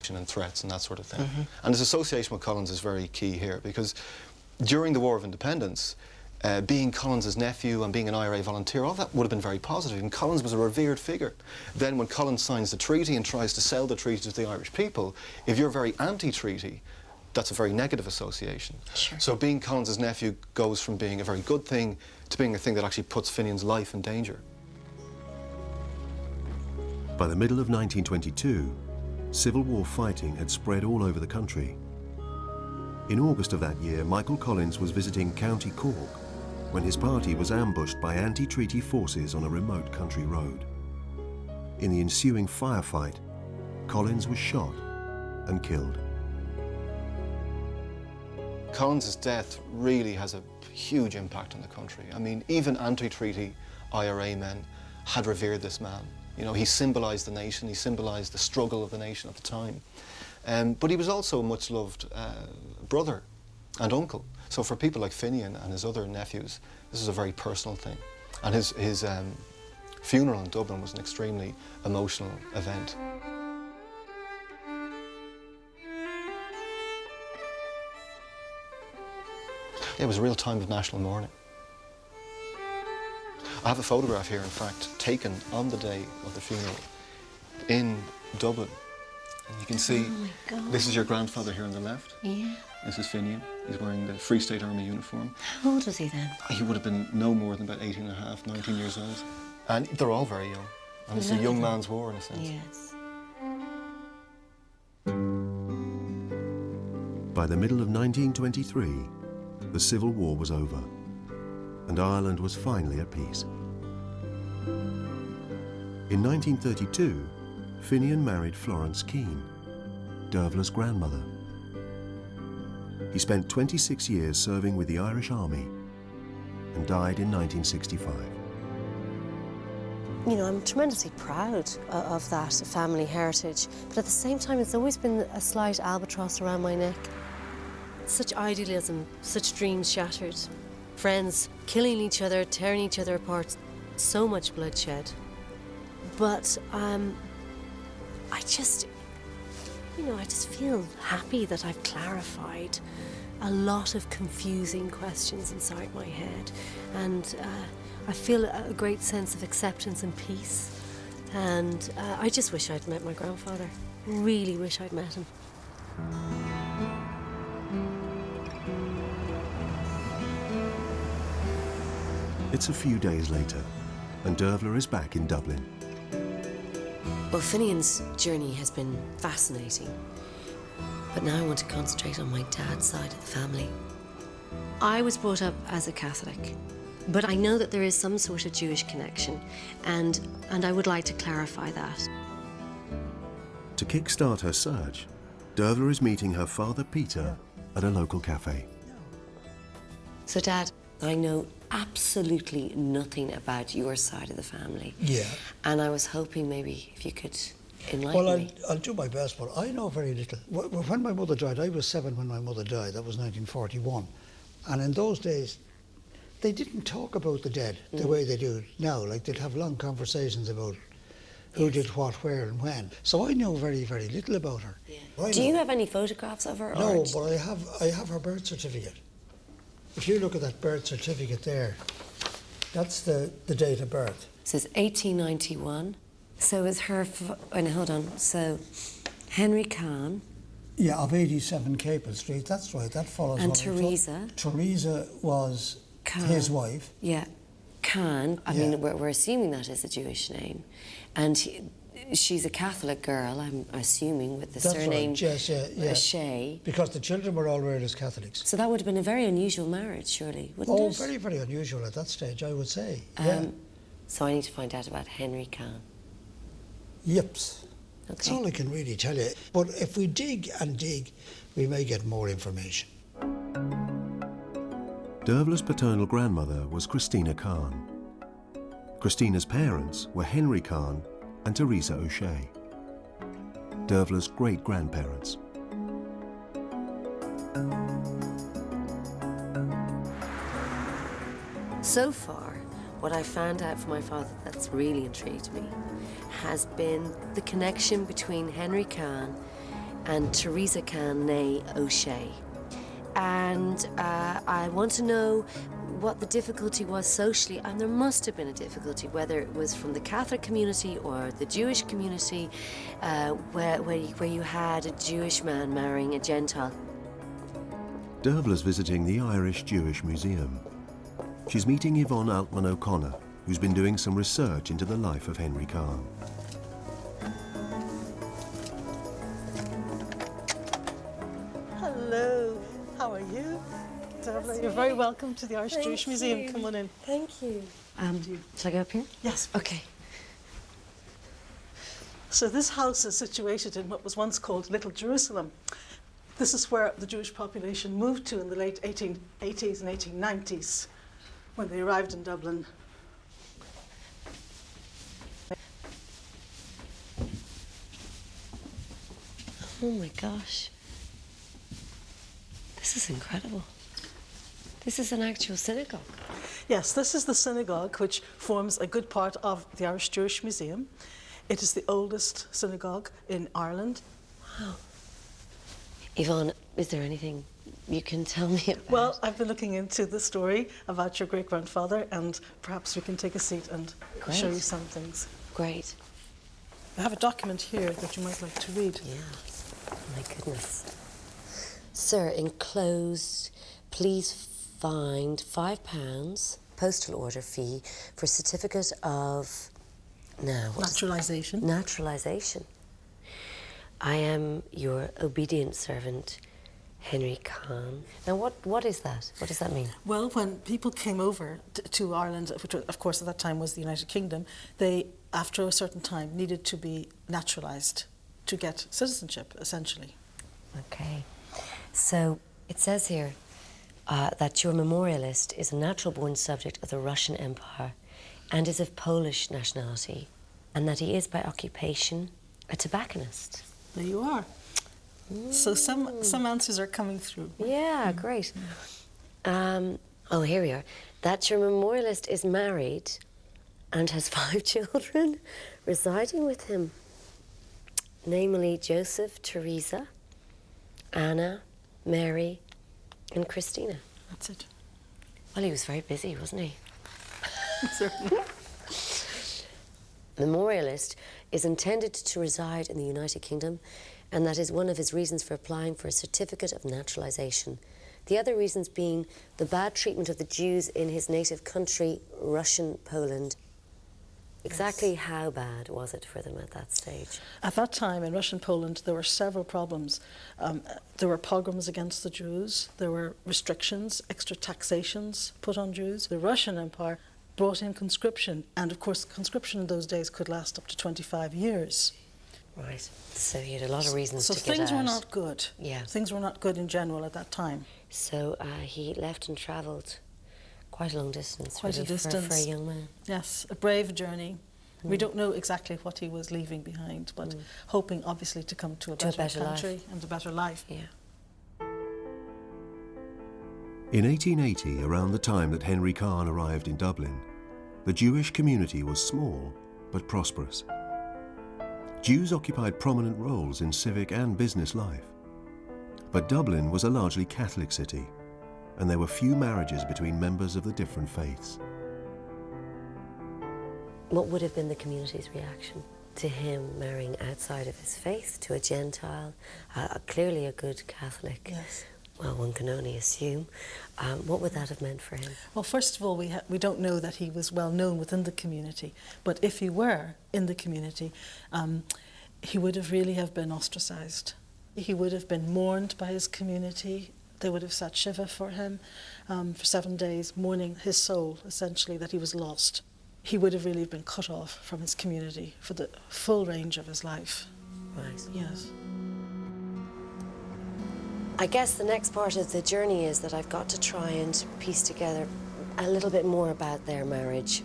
protection and threats and that sort of thing. And his association with Collins is very key here, because during the War of Independence, being Collins' nephew and being an IRA volunteer, all that would have been very positive, and Collins was a revered figure. Then when Collins signs the treaty and tries to sell the treaty to the Irish people, if you're very anti-treaty, that's a very negative association. Sure. So being Collins' nephew goes from being a very good thing to being a thing that actually puts Finian's life in danger. By the middle of 1922, civil war fighting had spread all over the country. In August of that year, Michael Collins was visiting County Cork when his party was ambushed by anti-treaty forces on a remote country road. In the ensuing firefight, Collins was shot and killed. Collins' death really has a huge impact on the country. I mean, even anti-treaty IRA men had revered this man. You know, he symbolised the nation, he symbolised the struggle of the nation at the time. But he was also a much-loved brother and uncle. So for people like Finian and his other nephews, this is a very personal thing. And his funeral in Dublin was an extremely emotional event. It was a real time of national mourning. I have a photograph here, in fact, taken on the day of the funeral in Dublin. And you can see, this is your grandfather here on the left. Yeah. This is Finian. He's wearing the Free State Army uniform. How old was he then? He would have been no more than about 18 and a half, 19 years old. And they're all very young. And it's a young man's war, in a sense. Yes. By the middle of 1923, the Civil War was over, and Ireland was finally at peace. In 1932, Finian married Florence Keane, Dervla's grandmother. He spent 26 years serving with the Irish Army and died in 1965. You know, I'm tremendously proud of that family heritage, but at the same time, it's always been a slight albatross around my neck. Such idealism, such dreams shattered. Friends killing each other, tearing each other apart. So much bloodshed. But I just feel happy that I've clarified a lot of confusing questions inside my head. And I feel a great sense of acceptance and peace. And I just wish I'd met my grandfather. Really wish I'd met him. It's a few days later, and Dervla is back in Dublin. Well, Finian's journey has been fascinating, but now I want to concentrate on my dad's side of the family. I was brought up as a Catholic, but I know that there is some sort of Jewish connection, and I would like to clarify that. To kickstart her search, Dervla is meeting her father Peter at a local cafe. So, Dad, I know absolutely nothing about your side of the family. Yeah. And I was hoping maybe if you could enlighten me. Well, I'll do my best, but I know very little. When my mother died, I was 7 when my mother died. That was 1941. And in those days, they didn't talk about the dead the way they do now. Like, they'd have long conversations about who did what, where, and when. So I know very, very little about her. Yeah. Do you have any photographs of her? No, but I have her birth certificate. If you look at that birth certificate there, that's the date of birth. It says 1891. So is her, hold on, so Henry Kahn. Yeah, of 87 Capel Street, that's right, that follows. And Teresa. Teresa was Kahn. His wife. Yeah, Kahn, I mean, we're assuming that is a Jewish name. And she's a Catholic girl, I'm assuming, with the surname O'Shea. Because the children were all reared as Catholics. So that would have been a very unusual marriage, surely, wouldn't it? Oh, very, very unusual at that stage, I would say. So I need to find out about Henry Kahn. Yips. Okay. That's all I can really tell you. But if we dig and dig, we may get more information. Dervla's paternal grandmother was Christina Kahn. Christina's parents were Henry Kahn and Teresa O'Shea, Dervla's great-grandparents. So far, what I found out from my father that's really intrigued me has been the connection between Henry Kahn and Teresa Can, née O'Shea. And I want to know what the difficulty was socially, and there must have been a difficulty, whether it was from the Catholic community or the Jewish community, where you had a Jewish man marrying a Gentile. Dervla's visiting the Irish Jewish Museum. She's meeting Yvonne Altman O'Connor, who's been doing some research into the life of Henry Carn. Hello, how are you? Dervla, you're very welcome to the Irish Jewish Museum. Come on in. Thank you. Shall I go up here? Yes. Okay. So this house is situated in what was once called Little Jerusalem. This is where the Jewish population moved to in the late 1880s and 1890s when they arrived in Dublin. Oh my gosh. This is incredible. This is an actual synagogue. Yes, this is the synagogue which forms a good part of the Irish Jewish Museum. It is the oldest synagogue in Ireland. Wow. Yvonne, is there anything you can tell me about? Well, I've been looking into the story about your great-grandfather, and perhaps we can take a seat and show you some things. Great. I have a document here that you might like to read. Yeah. Oh my goodness. Sir, enclosed, please find £5 postal order fee for certificate of Naturalisation. Naturalisation. I am your obedient servant, Henry Carn. Now, what is that? What does that mean? Well, when people came over to Ireland, which of course at that time was the United Kingdom, they, after a certain time, needed to be naturalised to get citizenship, essentially. Okay. So it says here that your memorialist is a natural-born subject of the Russian Empire and is of Polish nationality, and that he is by occupation a tobacconist. There you are. So some answers are coming through. Yeah, great. Oh, here we are. That your memorialist is married and has 5 children residing with him, namely Joseph, Teresa, Anna, Mary, and Christina. That's it. Well, he was very busy, wasn't he? Certainly. Memorialist is intended to reside in the United Kingdom, and that is one of his reasons for applying for a certificate of naturalisation. The other reasons being the bad treatment of the Jews in his native country, Russian Poland. Exactly how bad was it for them at that stage? At that time in Russian Poland, there were several problems. There were pogroms against the Jews. There were restrictions, extra taxations put on Jews. The Russian Empire brought in conscription, and of course conscription in those days could last up to 25 years. Right, so he had a lot of reasons to get out. So things were not good. Yeah. Things were not good in general at that time. So he left and travelled quite a long distance. Quite really, a distance. For a young man. Yes, a brave journey. We don't know exactly what he was leaving behind, but hoping obviously to come to a better country life. and a better life. Yeah. In 1880, around the time that Henry Carn arrived in Dublin, the Jewish community was small but prosperous. Jews occupied prominent roles in civic and business life. But Dublin was a largely Catholic city, and there were few marriages between members of the different faiths. What would have been the community's reaction to him marrying outside of his faith, to a Gentile, clearly a good Catholic? Yes. Well, one can only assume. What would that have meant for him? Well, first of all, we don't know that he was well known within the community, but if he were in the community, he would have really have been ostracised. He would have been mourned by his community. They would have sat Shiva for him for 7 days, mourning his soul, essentially, that he was lost. He would have really been cut off from his community for the full range of his life. Right. Yes. I guess the next part of the journey is that I've got to try and piece together a little bit more about their marriage.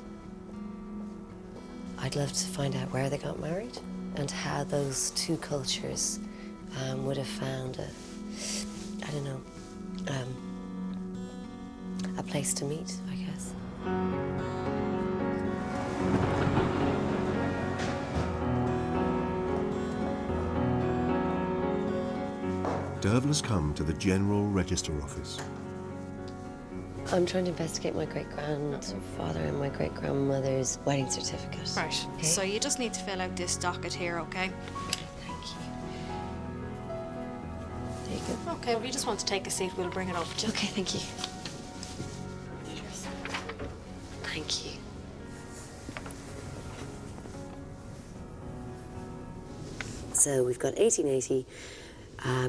I'd love to find out where they got married and how those two cultures would have found a place to meet, I guess. Dervla's come to the General Register Office. I'm trying to investigate my great-grandfather and my great-grandmother's wedding certificate. Right. Okay. So you just need to fill out this docket here, okay? Thank you. There you go. Okay, well, you just want to take a seat, we'll bring it over to you. Okay, thank you. Thank you. So we've got 1880.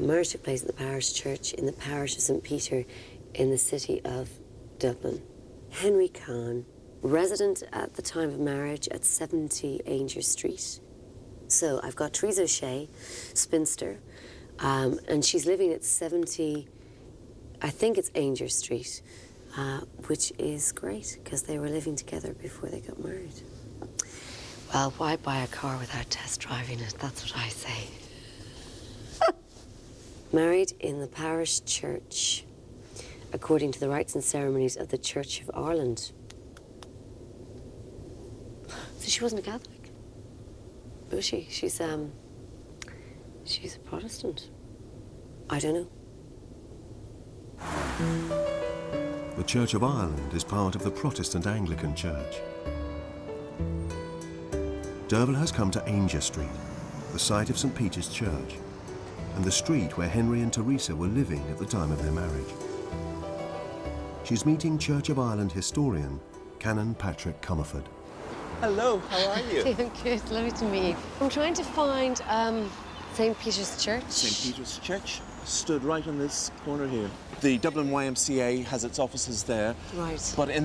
Marriage took place at the parish church in the parish of St. Peter in the city of Dublin. Henry Kahn, resident at the time of marriage at 70 Ainger Street. So I've got Theresa O'Shea, spinster, and she's living at 70, I think it's Ainger Street, which is great because they were living together before they got married. Well, why buy a car without test driving it? That's what I say. Married in the parish church, according to the rites and ceremonies of the Church of Ireland. So she wasn't a Catholic, was she? She's a Protestant. I don't know. The Church of Ireland is part of the Protestant Anglican Church. Dervla has come to Ainger Street, the site of St. Peter's Church, and the street where Henry and Theresa were living at the time of their marriage. She's meeting Church of Ireland historian Canon Patrick Comerford. Hello, how are you? I'm good, lovely to meet you. I'm trying to find St. Peter's Church. St. Peter's Church stood right on this corner here. The Dublin YMCA has its offices there. Right. But in